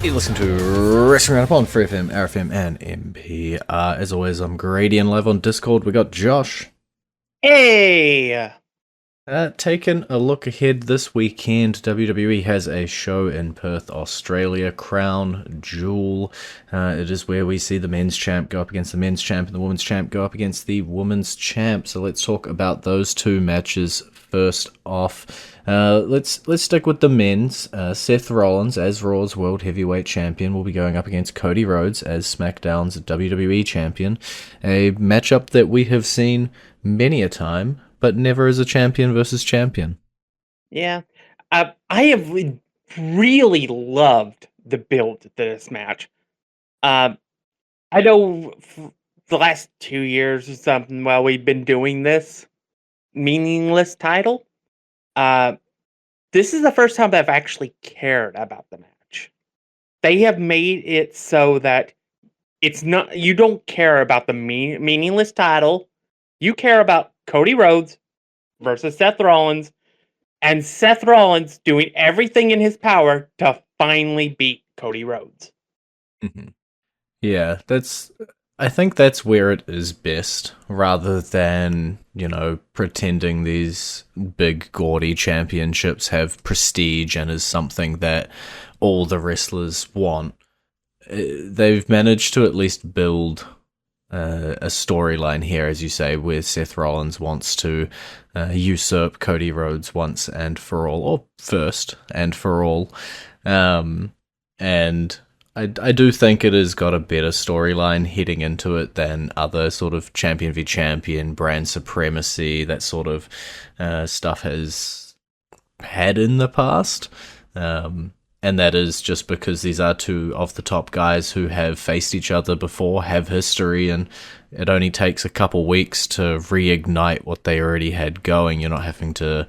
You listen to Wrestling Roundup on FreeFM, ArrowFM, and MP. As always, I'm Grady, and live on Discord, we got Josh. Hey! Taking a look ahead this weekend, WWE has a show in Perth, Australia, Crown Jewel. It is where we see the men's champ go up against the men's champ and the women's champ go up against the women's champ. So let's talk about those two matches first off. Let's stick with the men's. Seth Rollins, as Raw's World Heavyweight Champion, will be going up against Cody Rhodes as SmackDown's WWE Champion. A matchup that we have seen many a time, but never as a champion versus champion. Yeah. I have really loved the build to this match. I know the last 2 years or something while we've been doing this meaningless title, this is the first time that I've actually cared about the match. They have made it so that it's not, you don't care about the meaningless title. You care about Cody Rhodes versus Seth Rollins, and Seth Rollins doing everything in his power to finally beat Cody Rhodes. Mm-hmm. Yeah, I think that's where it is best, rather than, pretending these big gaudy championships have prestige and is something that all the wrestlers want. They've managed to at least build a storyline here, as you say, where Seth Rollins wants to usurp Cody Rhodes once and for all, or first and for all. And I do think it has got a better storyline heading into it than other sort of champion v champion, brand supremacy, that sort of stuff has had in the past. And that is just because these are two of the top guys who have faced each other before, have history, and it only takes a couple weeks to reignite what they already had going. You're not having to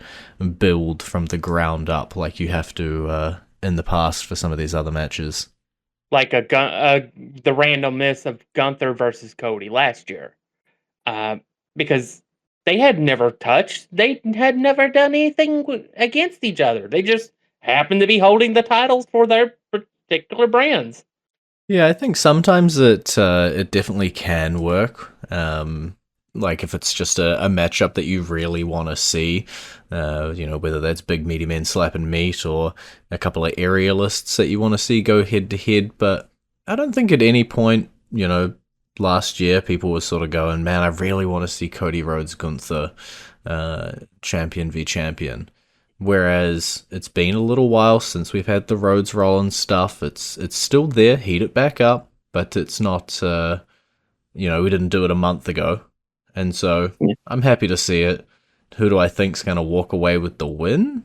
build from the ground up like you have to in the past for some of these other matches. Like the randomness of Gunther versus Cody last year. Because they had never touched, they had never done anything against each other. They just happen to be holding the titles for their particular brands. Yeah, I think sometimes it definitely can work. Like if it's just a matchup that you really want to see, whether that's big meaty men slapping meat or a couple of aerialists that you want to see go head to head. But I don't think at any point, last year people were sort of going, man, I really want to see Cody Rhodes Gunther champion v champion. Whereas it's been a little while since we've had the Rhodes Rollins stuff. It's still there, heat it back up, but it's not, we didn't do it a month ago. And so I'm happy to see it. Who do I think's going to walk away with the win?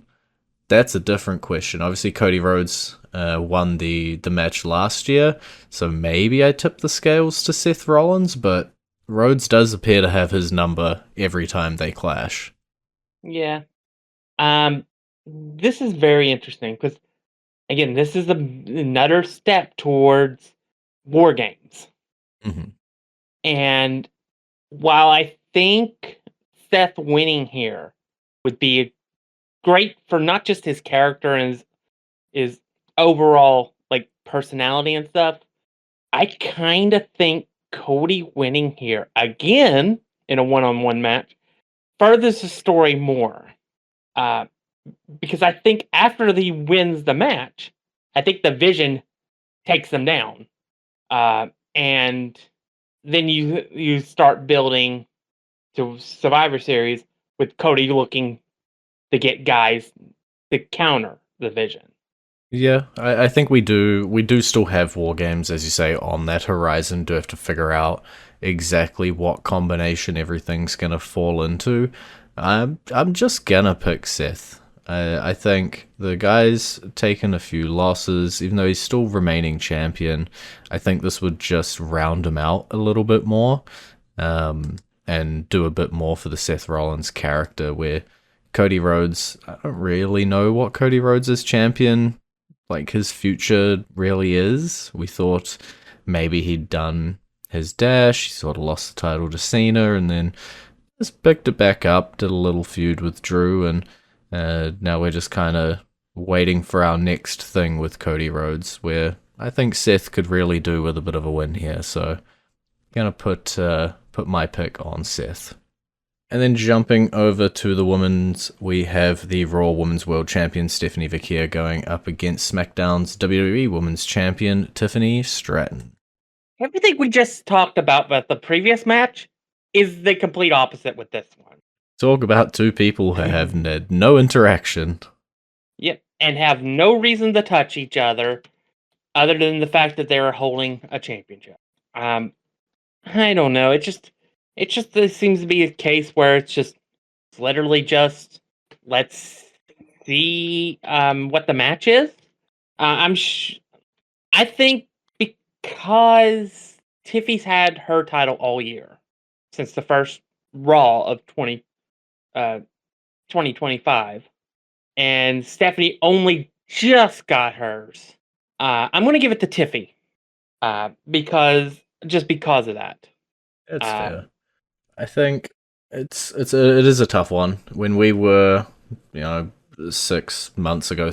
That's a different question. Obviously, Cody Rhodes won the match last year, so maybe I tip the scales to Seth Rollins, but Rhodes does appear to have his number every time they clash. Yeah. This is very interesting because, again, this is another step towards War Games. Mm-hmm. And while I think Seth winning here would be great for not just his character and his overall personality and stuff, I kind of think Cody winning here again in a one-on-one match furthers the story more. Because I think after he wins the match, I think the Vision takes them down. And then you start building to Survivor Series with Cody looking to get guys to counter the Vision. Yeah, I think we do still have War Games, as you say, on that horizon. Do have to figure out exactly what combination everything's gonna fall into. I'm just gonna pick Seth. I think the guy's taken a few losses, even though he's still remaining champion. I think this would just round him out a little bit more, and do a bit more for the Seth Rollins character, where Cody Rhodes, I don't really know what Cody Rhodes as champion, his future really is. We thought maybe he'd done his dash, he sort of lost the title to Cena, and then just picked it back up, did a little feud with Drew, and now we're just kind of waiting for our next thing with Cody Rhodes, where I think Seth could really do with a bit of a win here, so gonna put my pick on Seth. And then jumping over to the women's, we have the Raw Women's World Champion Stephanie Vaquer going up against SmackDown's WWE Women's Champion Tiffany Stratton. Everything we just talked about the previous match is the complete opposite with this one. Talk about two people who have had no interaction. Yep, and have no reason to touch each other than the fact that they are holding a championship. I don't know. It just this seems to be a case where it's literally just let's see what the match is. I think because Tiffy's had her title all year since the first Raw of 2025, and Stephanie only just got hers. I'm going to give it to Tiffy because of that. It's fair. I think it is a tough one. When we were, 3 months ago,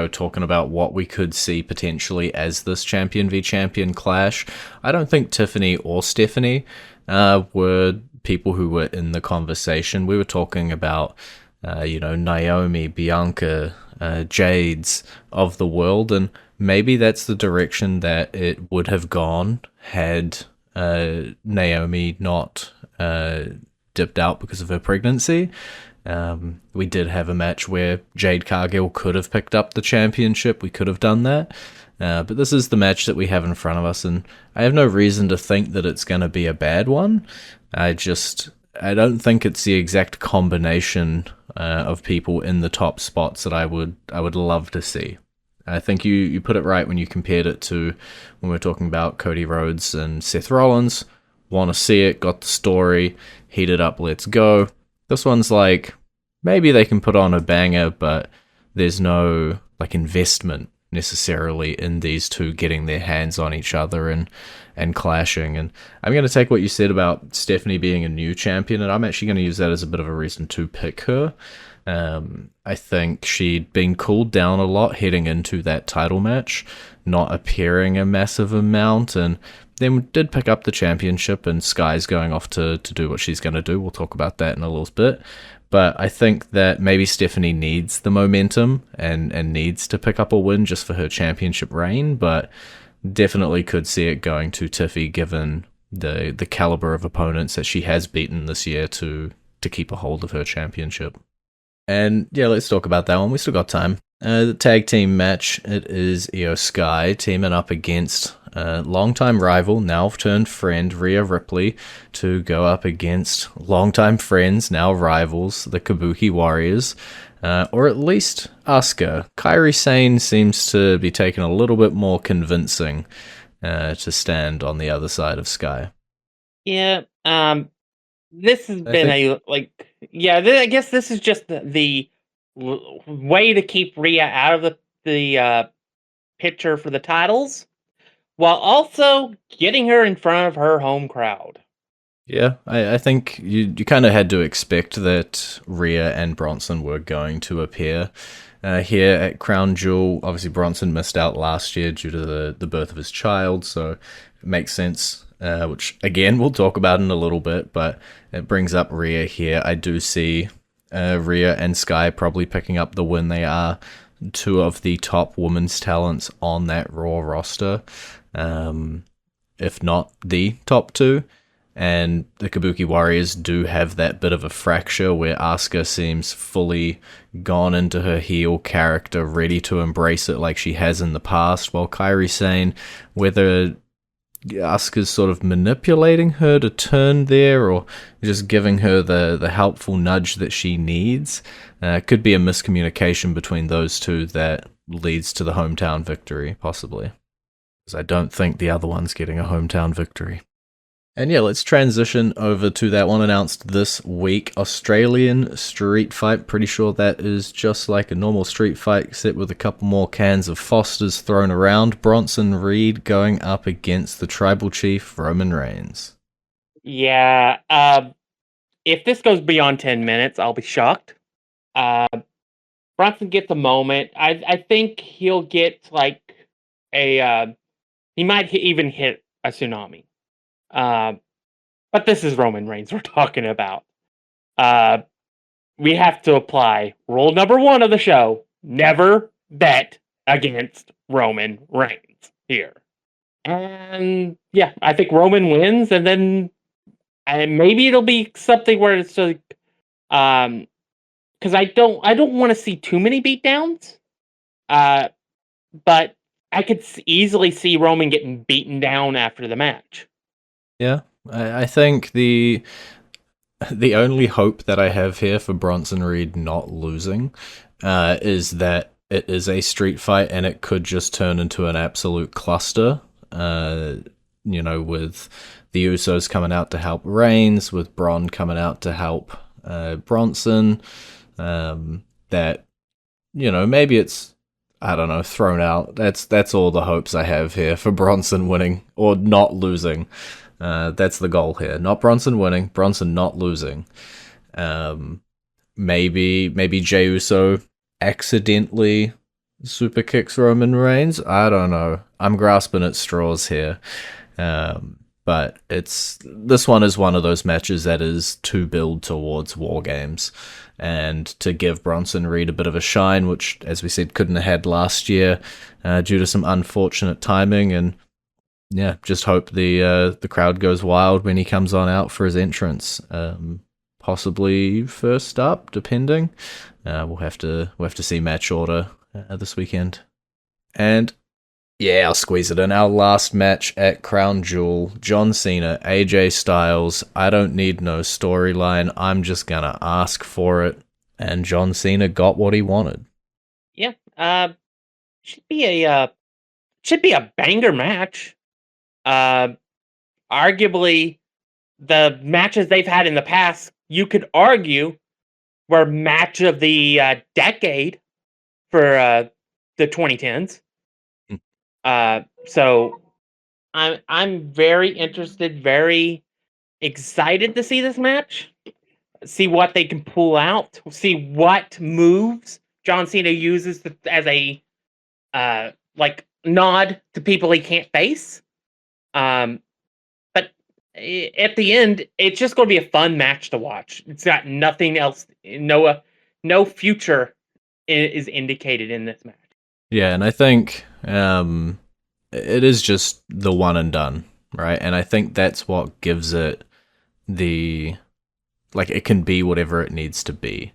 talking about what we could see potentially as this champion v champion clash, I don't think Tiffany or Stephanie were people who were in the conversation. We were talking about, Naomi, Bianca, Jades of the world, and maybe that's the direction that it would have gone had Naomi not dipped out because of her pregnancy. We did have a match where Jade Cargill could have picked up the championship. We could have done that. But this is the match that we have in front of us, and I have no reason to think that it's going to be a bad one. I don't think it's the exact combination of people in the top spots that I would love to see. I think you put it right when you compared it to when we were talking about Cody Rhodes and Seth Rollins. Want to see it, got the story, heat it up, let's go. This one's like, maybe they can put on a banger, but there's no investment necessarily in these two getting their hands on each other and clashing. And I'm going to take what you said about Stephanie being a new champion, and I'm actually going to use that as a bit of a reason to pick her. I think she'd been cooled down a lot heading into that title match, not appearing a massive amount, and then did pick up the championship, and Sky's going off to do what she's going to do. We'll talk about that in a little bit. But I think that maybe Stephanie needs the momentum and needs to pick up a win just for her championship reign, but definitely could see it going to Tiffy given the caliber of opponents that she has beaten this year to keep a hold of her championship. And yeah, let's talk about that one. We still got time. The tag team match, it is Io Sky teaming up against longtime rival, now turned friend, Rhea Ripley, to go up against longtime friends, now rivals, the Kabuki Warriors, or at least Asuka. Kairi Sane seems to be taking a little bit more convincing to stand on the other side of Sky. Yeah, this has been I guess this is just the way to keep Rhea out of the picture for the titles, while also getting her in front of her home crowd. Yeah, I think you kind of had to expect that Rhea and Bronson were going to appear here at Crown Jewel. Obviously, Bronson missed out last year due to the birth of his child, so it makes sense, which, again, we'll talk about in a little bit, but it brings up Rhea here. I do see Rhea and Sky probably picking up the win. They are two of the top women's talents on that Raw roster, if not the top two. And the Kabuki Warriors do have that bit of a fracture where Asuka seems fully gone into her heel character, ready to embrace it like she has in the past, while Kairi Sane, whether Asuka's sort of manipulating her to turn there or just giving her the helpful nudge that she needs, could be a miscommunication between those two that leads to the hometown victory, possibly. Because I don't think the other one's getting a hometown victory. And yeah, let's transition over to that one announced this week, Australian street fight. Pretty sure that is just like a normal street fight, except with a couple more cans of Foster's thrown around. Bronson Reed going up against the Tribal Chief, Roman Reigns. Yeah, if this goes beyond 10 minutes, I'll be shocked. Bronson gets a moment. I think he'll get like a He might even hit a tsunami. But this is Roman Reigns we're talking about. We have to apply rule number 1 of the show. Never bet against Roman Reigns here. And yeah, I think Roman wins, and then maybe it'll be something where it's like, because I don't want to see too many beatdowns. But I could easily see Roman getting beaten down after the match. Yeah, I think the only hope that I have here for Bronson Reed not losing is that it is a street fight and it could just turn into an absolute cluster. With the Usos coming out to help Reigns, with Braun coming out to help Bronson. That, maybe it's, I don't know, thrown out. That's all the hopes I have here for Bronson winning or not losing. That's the goal here. Not Bronson winning, Bronson not losing. Maybe Jey Uso accidentally super kicks Roman Reigns. I don't know. I'm grasping at straws here. But this one is one of those matches that is to build towards War Games and to give Bronson Reed a bit of a shine, which, as we said, couldn't have had last year due to some unfortunate timing. And yeah, just hope the crowd goes wild when he comes on out for his entrance. Possibly first up, depending. We'll have to see match order this weekend. And yeah, I'll squeeze it in. Our last match at Crown Jewel, John Cena, AJ Styles. I don't need no storyline. I'm just gonna ask for it. And John Cena got what he wanted. Yeah, should be a banger match. Arguably, the matches they've had in the past, you could argue, were match of the decade for the 2010s. So I'm very interested, very excited to see this match, see what they can pull out, see what moves John Cena uses as a nod to people he can't face. But at the end, it's just going to be a fun match to watch. It's got nothing else. No future is indicated in this match. Yeah, and I think it is just the one and done, right? And I think that's what gives it it can be whatever it needs to be.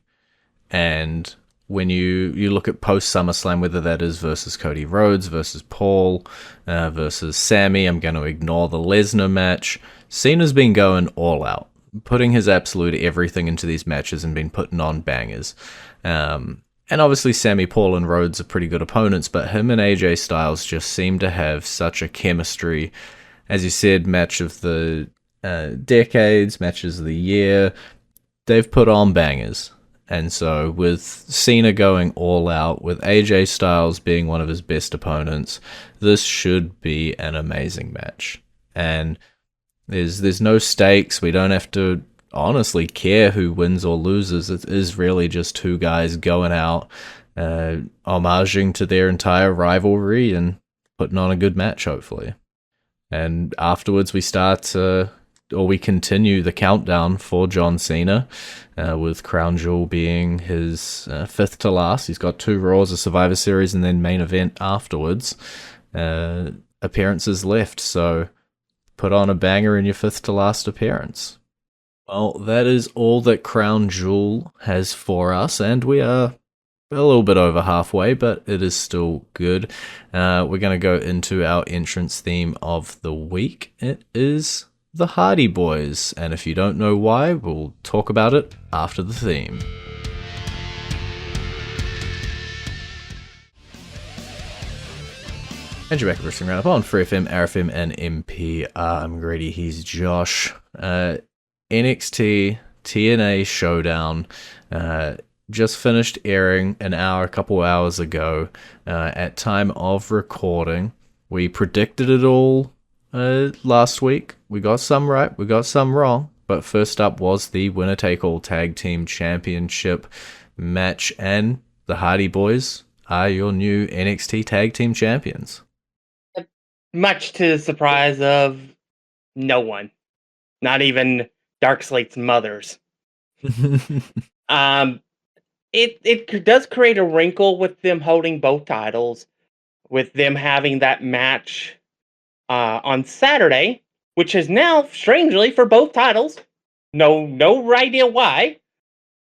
And when you look at post SummerSlam, whether that is versus Cody Rhodes, versus Paul, versus Sammy, I'm going to ignore the Lesnar match. Cena's been going all out, putting his absolute everything into these matches and been putting on bangers. And obviously Sammy, Paul, and Rhodes are pretty good opponents, but him and AJ Styles just seem to have such a chemistry. As you said, match of the decades, matches of the year. They've put on bangers. And so with Cena going all out, with AJ Styles being one of his best opponents, this should be an amazing match. And there's no stakes. We don't have to honestly care who wins or loses. It is really just two guys going out, homaging to their entire rivalry and putting on a good match, hopefully. And afterwards we continue the countdown for John Cena, with Crown Jewel being his fifth to last. He's got 2 Raws, a Survivor Series, and then main event afterwards. Appearances left, so put on a banger in your 5th to last appearance. Well, that is all that Crown Jewel has for us, and we are a little bit over halfway, but it is still good. We're going to go into our entrance theme of the week. It is the Hardy Boyz, and if you don't know why, we'll talk about it after the theme. And you're back at Wrestling Roundup on FreeFM, ArrowFM, and NPR. I'm Grady, he's Josh. NXT TNA Showdown just finished airing a couple hours ago. At time of recording, we predicted it all last week. We got some right, we got some wrong, but first up was the winner-take-all Tag Team Championship match, and the Hardy Boyz are your new NXT Tag Team Champions. much to the surprise of no one, not even Darkslate's mothers. It does create a wrinkle with them holding both titles, with them having that match on Saturday, which is now strangely for both titles. No idea why,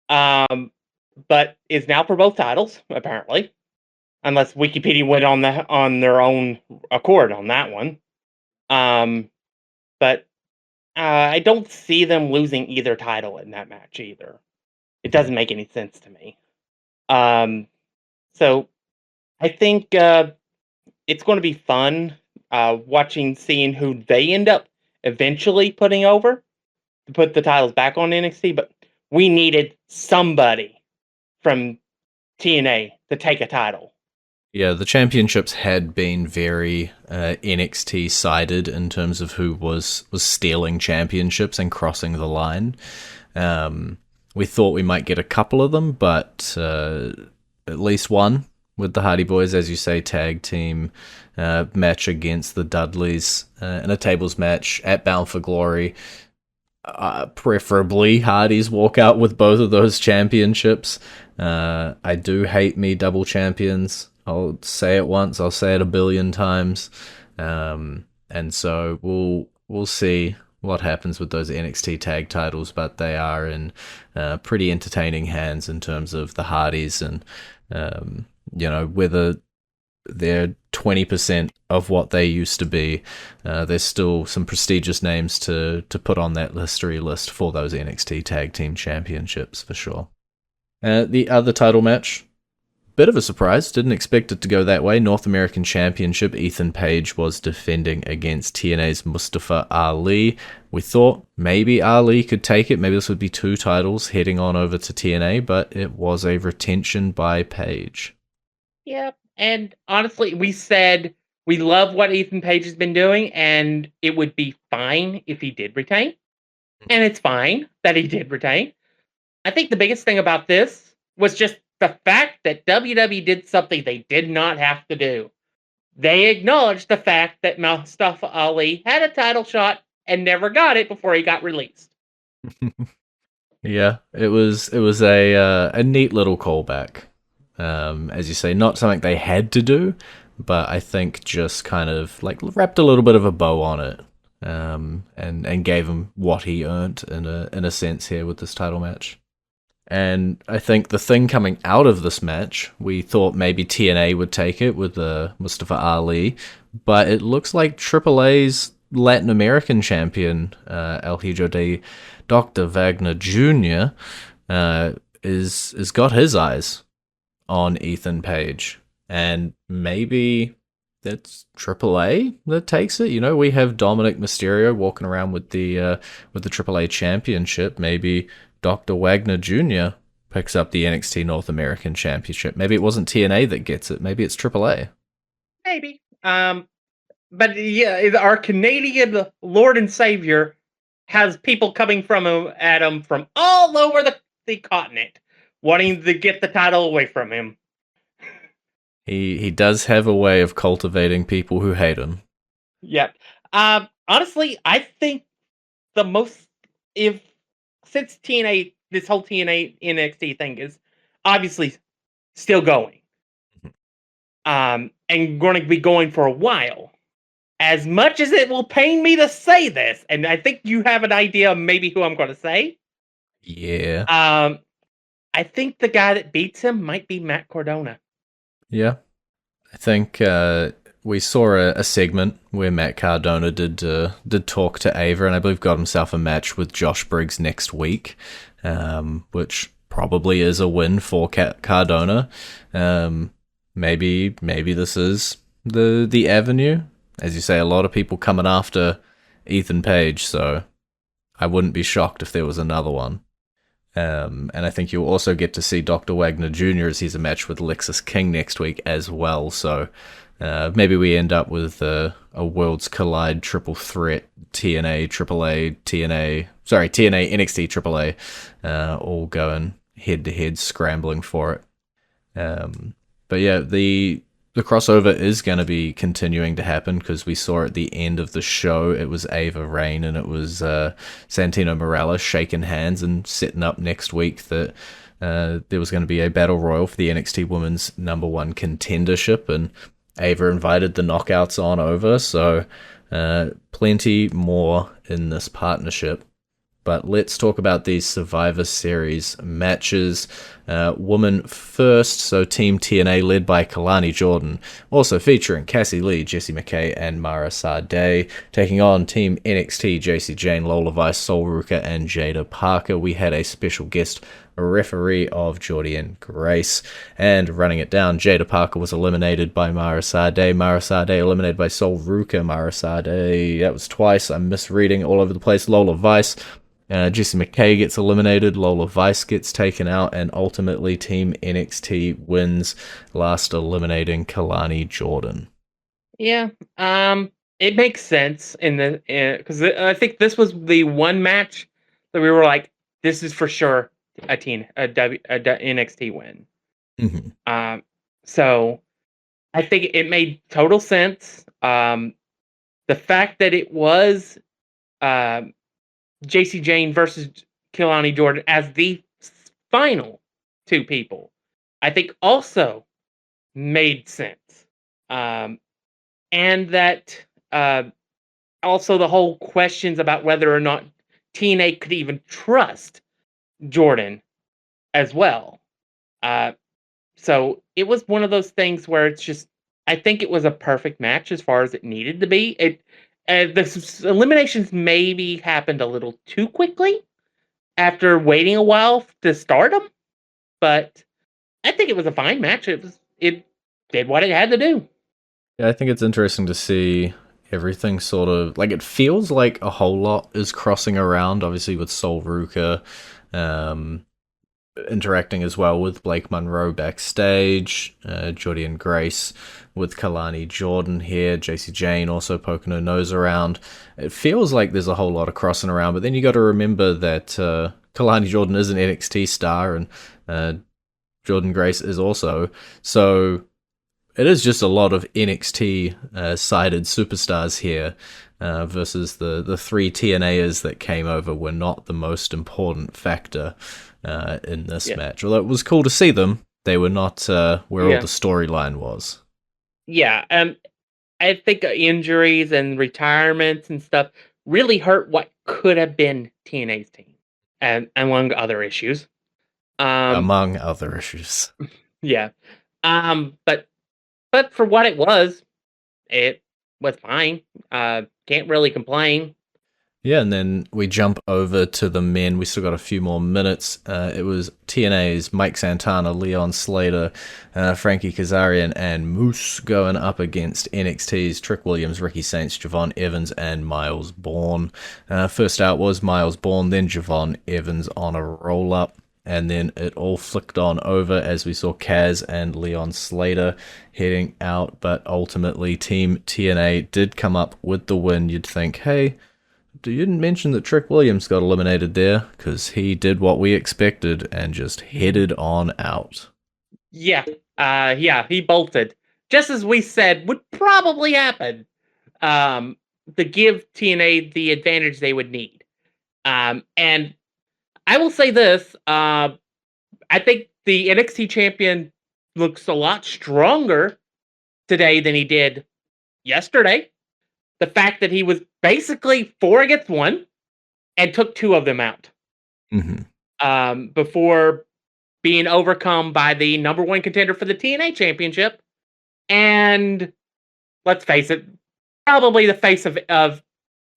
but is now for both titles apparently, unless Wikipedia went on their own accord on that one. But I don't see them losing either title in that match either. It doesn't make any sense to me. So I think it's going to be fun seeing who they end up eventually putting over to put the titles back on NXT. But we needed somebody from TNA to take a title. Yeah, the championships had been very NXT sided in terms of who was stealing championships and crossing the line. We thought we might get a couple of them, but at least one with the Hardy Boyz, as you say, tag team match against the Dudleys in a tables match at Bound for Glory. Preferably Hardys walk out with both of those championships. I do hate me double champions. I'll say it once, I'll say it a billion times. And so we'll see what happens with those NXT tag titles, but they are in pretty entertaining hands in terms of the Hardys, and whether they're 20% of what they used to be, there's still some prestigious names to put on that history list for those NXT Tag Team Championships for sure. The other title match, bit of a surprise, didn't expect it to go that way. North American Championship, Ethan Page was defending against TNA's Mustafa Ali. We thought maybe Ali could take it, maybe this would be 2 titles heading on over to TNA, but it was a retention by Page. Yep, and honestly, we said we love what Ethan Page has been doing, and it would be fine if he did retain. And it's fine that he did retain. I think the biggest thing about this was just the fact that WWE did something they did not have to do. They acknowledged the fact that Mustafa Ali had a title shot and never got it before he got released. Yeah, it was a neat little callback. As you say, not something they had to do, but I think just kind of like wrapped a little bit of a bow on it, and gave him what he earned in a sense here with this title match. And I think the thing coming out of this match, we thought maybe TNA would take it with Mustafa Ali, but it looks like AAA's Latin American champion, El Hijo de Dr. Wagner Jr., is got his eyes on Ethan Page. And maybe that's AAA that takes it. We have Dominic Mysterio walking around with the AAA championship. Maybe Dr. Wagner Jr. picks up the NXT North American Championship. Maybe it wasn't TNA that gets it. Maybe it's AAA. Maybe. But yeah, our Canadian Lord and Savior has people coming at him from all over the continent, wanting to get the title away from him. He does have a way of cultivating people who hate him. Yep. Honestly, I think since TNA, this whole TNA NXT thing is obviously still going, and going to be going for a while, as much as it will pain me to say this, and I think you have an idea of maybe who I'm going to say. Yeah. I think the guy that beats him might be Matt Cardona. Yeah. I think we saw a segment where Matt Cardona did talk to Ava, and I believe got himself a match with Josh Briggs next week, which probably is a win for Cardona. Maybe this is the avenue. As you say, a lot of people coming after Ethan Page, so I wouldn't be shocked if there was another one. And I think you'll also get to see Dr. Wagner Jr. as he's a match with Lexis King next week as well. So maybe we end up with a Worlds Collide triple threat, TNA, AAA, TNA, NXT, AAA, all going head-to-head scrambling for it. But yeah, the the crossover is going to be continuing to happen because we saw at the end of the show it was Ava Raine and it was Santino Morales shaking hands and setting up next week that there was going to be a battle royal for the NXT Women's #1 contendership, and Ava invited the Knockouts on over, so plenty more in this partnership. But let's talk about these Survivor Series matches. Woman first, so Team TNA led by Kalani Jordan, also featuring Cassie Lee, Jessie McKay, and Mara Sade, taking on Team NXT, Jacy Jayne, Lola Vice, Sol Ruka, and Jada Parker. We had a special guest referee of Jordan Grace, and running it down, Jada Parker was eliminated by Mara Sade eliminated by Sol Ruka, Mara Sade, that was twice, I'm misreading all over the place, Lola Vice, Jessie McKay gets eliminated, Lola Vice gets taken out, and ultimately Team NXT wins, last eliminating Kalani Jordan. Yeah, it makes sense in the because I think this was the one match that we were like, this is for sure a NXT win. Mm-hmm. So I think it made total sense. The fact that it was Jacy Jayne versus Kalani Jordan as the final two people, I think also made sense. And that also the whole questions about whether or not TNA could even trust Jordan as well. So it was one of those things where it's just, I think it was a perfect match as far as it needed to be. The eliminations maybe happened a little too quickly after waiting a while to start them, but I think it was a fine match. It did what it had to do. Yeah, I think it's interesting to see everything sort of, like, it feels like a whole lot is crossing around, obviously with Sol Ruka, interacting as well with Blake Monroe backstage, Jordan Grace with Kalani Jordan here, Jacy Jayne also poking her nose around. It feels like there's a whole lot of crossing around, but then you got to remember that Kalani Jordan is an NXT star, and Jordan Grace is also, so it is just a lot of NXT sided superstars here, versus the three TNAers that came over were not the most important factor in this match. Although it was cool to see them, they were not where all the storyline was. Yeah, I think injuries and retirements and stuff really hurt what could have been TNA's team, and among other issues. Among other issues. Yeah, but for what it was fine. Can't really complain. Yeah, and then we jump over to the men. We still got a few more minutes. It was TNA's Mike Santana, Leon Slater, Frankie Kazarian, and Moose going up against NXT's Trick Williams, Ricky Saints, Javon Evans, and Miles Bourne. First out was Miles Bourne, then Javon Evans on a roll-up. And then it all flicked on over as we saw Kaz and Leon Slater heading out. But ultimately, Team TNA did come up with the win. You'd think, hey, you didn't mention that Trick Williams got eliminated there, because he did what we expected and just headed on out. Yeah, he bolted. Just as we said would probably happen, to give TNA the advantage they would need. And I will say this, I think the NXT champion looks a lot stronger today than he did yesterday. The fact that he was basically 4 against 1 and took 2 of them out. Mm-hmm. Before being overcome by the #1 contender for the TNA championship. And let's face it, probably the face of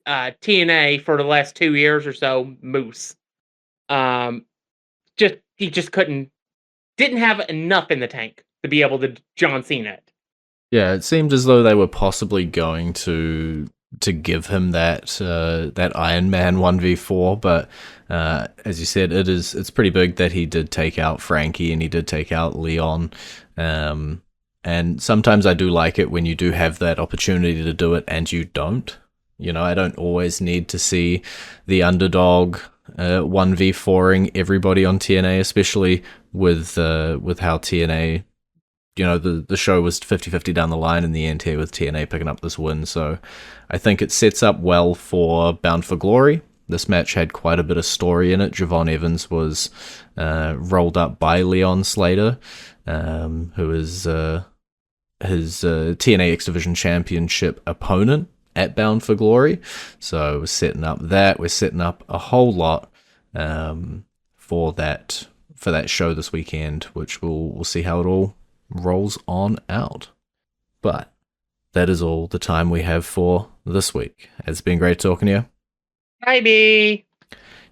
TNA for the last 2 years or so, Moose. He just didn't have enough in the tank to be able to John Cena it. Yeah, it seemed as though they were possibly going to give him that Iron Man 1v4, but as you said, it's pretty big that he did take out Frankie and he did take out Leon. And sometimes I do like it when you do have that opportunity to do it and you don't. You know, I don't always need to see the underdog 1v4ing everybody on TNA, especially with how TNA the show was 50-50 down the line in the end here with TNA picking up this win. So I think it sets up well for Bound for Glory. This match had quite a bit of story in it. Javon Evans was rolled up by Leon Slater, who is his TNA X Division Championship opponent at Bound for Glory. So we're setting up that. We're setting up a whole lot for that show this weekend, which we'll see how it all rolls on out. But that is all the time we have for this week. It's been great talking to you. Bye.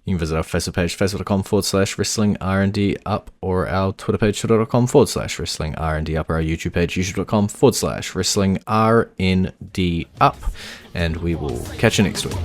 You can visit our Facebook page, facebook.com/wrestling R&D up, or our Twitter page, twitter.com/wrestling R&D up, or our YouTube page, youtube.com/wrestling RND up. And we will catch you next week.